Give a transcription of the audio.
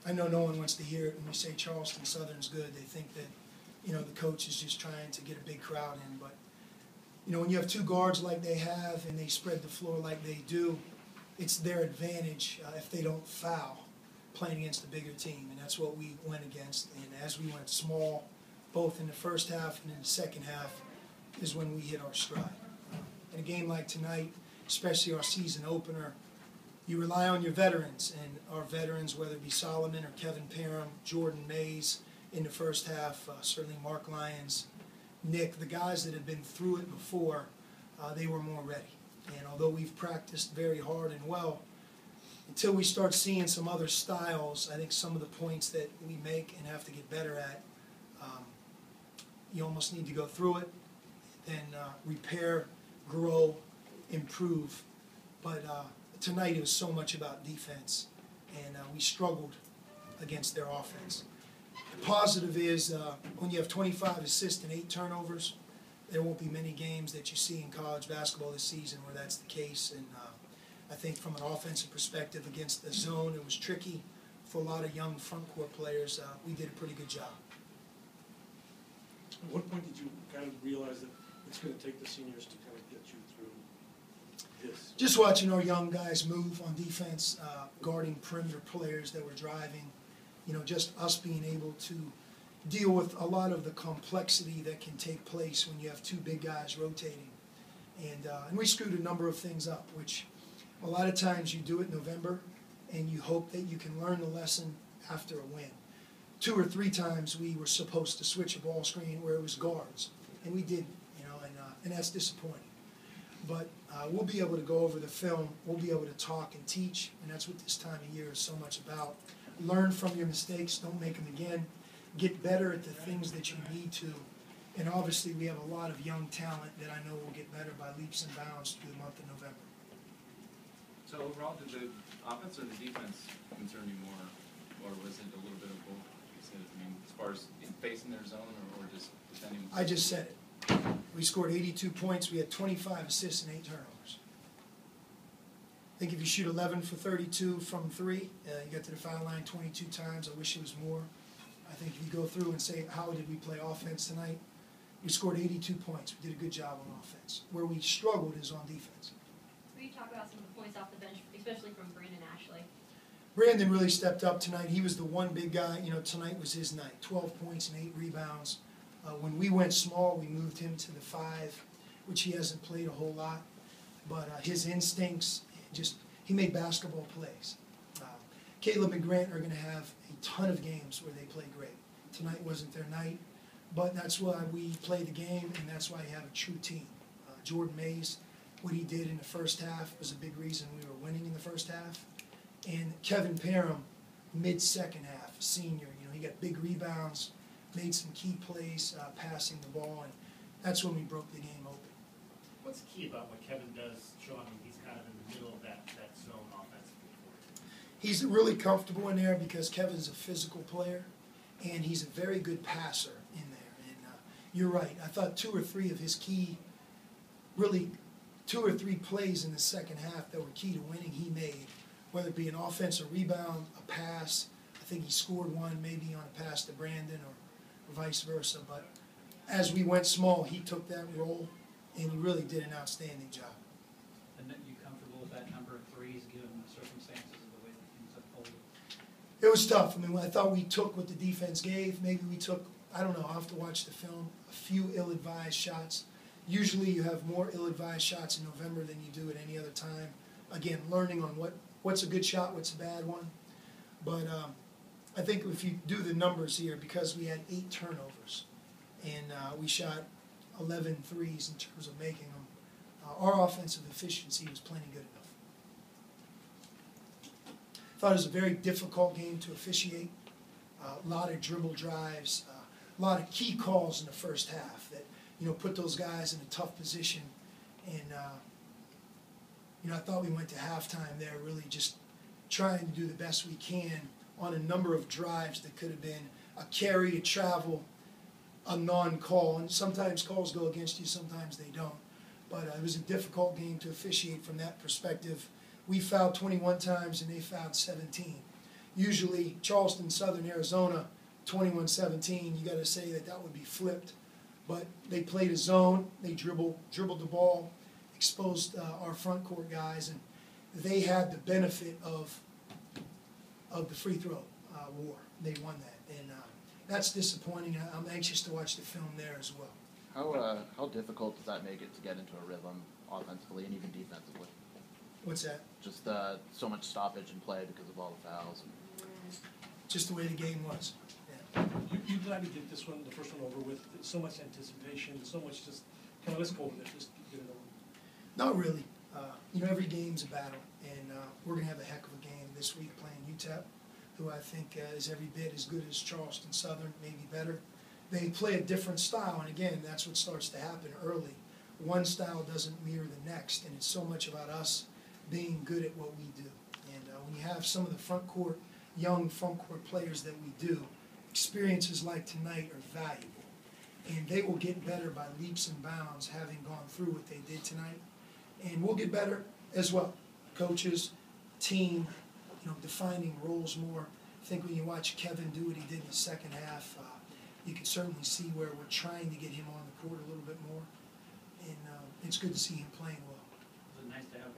I know no one wants to hear it when we say Charleston Southern's good. They think that, the coach is just trying to get a big crowd in. But, when you have two guards like they have and they spread the floor like they do, it's their advantage if they don't foul playing against a bigger team. And that's what we went against. And as we went small, both in the first half and in the second half, is when we hit our stride. In a game like tonight, especially our season opener, you rely on your veterans, and our veterans, whether it be Solomon or Kevin Parham, Jordan Mays in the first half, certainly Mark Lyons, Nick, the guys that have been through it before, they were more ready. And although we've practiced very hard and well, until we start seeing some other styles, I think some of the points that we make and have to get better at, you almost need to go through it, then repair, grow, improve. But tonight it was so much about defense, and we struggled against their offense. The positive is when you have 25 assists and 8 turnovers, there won't be many games that you see in college basketball this season where that's the case. And I think from an offensive perspective against the zone, it was tricky for a lot of young front court players. We did a pretty good job. At what point did you kind of realize that it's going to take the seniors to kind of get you through this? Just watching our young guys move on defense, guarding perimeter players that were driving, just us being able to deal with a lot of the complexity that can take place when you have two big guys rotating. And we screwed a number of things up, which a lot of times you do it in November and you hope that you can learn the lesson after a win. 2 or 3 times we were supposed to switch a ball screen where it was guards, and we didn't, and that's disappointing. But we'll be able to go over the film, we'll be able to talk and teach, and that's what this time of year is so much about. Learn from your mistakes, don't make them again, get better at the things that you need to, and obviously we have a lot of young talent that I know will get better by leaps and bounds through the month of November. So overall, did the offense or the defense concern you more, or was it a little bit of both? As far as facing their zone or just defending? I just said it. We scored 82 points. We had 25 assists and 8 turnovers. I think if you shoot 11 for 32 from 3, you get to the foul line 22 times. I wish it was more. I think if you go through and say, how did we play offense tonight? We scored 82 points. We did a good job on offense. Where we struggled is on defense. Will you talk about some of the points off the bench, especially from Brandon Ashley? Brandon really stepped up tonight. He was the one big guy. Tonight was his night. 12 points and 8 rebounds. When we went small, we moved him to the 5, which he hasn't played a whole lot. But his instincts, he made basketball plays. Caleb and Grant are going to have a ton of games where they play great. Tonight wasn't their night, but that's why we play the game, and that's why you have a true team. Jordan Mays, what he did in the first half was a big reason we were winning in the first half. And Kevin Parham, mid-second half, senior, he got big rebounds, made some key plays, passing the ball, and that's when we broke the game open. What's key about what Kevin does, Sean, when he's kind of in the middle of that zone offensively? He's really comfortable in there because Kevin's a physical player, and he's a very good passer in there. And you're right. I thought 2 or 3 of his key, really 2 or 3 plays in the second half that were key to winning he made, whether it be an offensive rebound, a pass. I think he scored one maybe on a pass to Brandon or vice versa. But as we went small, he took that role, and he really did an outstanding job. And you comfortable with that number of threes given the circumstances of the way that things unfolded? It was tough. I thought we took what the defense gave. Maybe we took, I don't know, I'll have to watch the film, a few ill-advised shots. Usually you have more ill-advised shots in November than you do at any other time. Again, learning on what's a good shot, what's a bad one. But I think if you do the numbers here, because we had 8 turnovers and we shot 11 threes in terms of making them, our offensive efficiency was plenty good enough. I thought it was a very difficult game to officiate. A lot of dribble drives, a lot of key calls in the first half that put those guys in a tough position. And I thought we went to halftime there really just trying to do the best we can on a number of drives that could have been a carry, a travel, a non-call. And sometimes calls go against you, sometimes they don't. But it was a difficult game to officiate from that perspective. We fouled 21 times and they fouled 17. Usually Charleston Southern, Arizona, 21-17, you got to say that would be flipped. But they played a zone, they dribbled the ball, exposed our front court guys, and they had the benefit of the free throw war. They won that, and that's disappointing. I'm anxious to watch the film there as well. How difficult does that make it to get into a rhythm offensively and even defensively? What's that? Just so much stoppage in play because of all the fouls. Just the way the game was. Yeah. You glad to get this one, the first one over with? So much anticipation, so much just, kind of let's go with it, just get it over. Not really. Every game's a battle, and we're going to have a heck of a game this week playing UTEP, who I think is every bit as good as Charleston Southern, maybe better. They play a different style, and again, that's what starts to happen early. One style doesn't mirror the next, and it's so much about us being good at what we do. And when you have some of the young front court players that we do, experiences like tonight are valuable. And they will get better by leaps and bounds having gone through what they did tonight. And we'll get better as well. Coaches, team, defining roles more. I think when you watch Kevin do what he did in the second half, you can certainly see where we're trying to get him on the court a little bit more. And it's good to see him playing well. Is it nice to have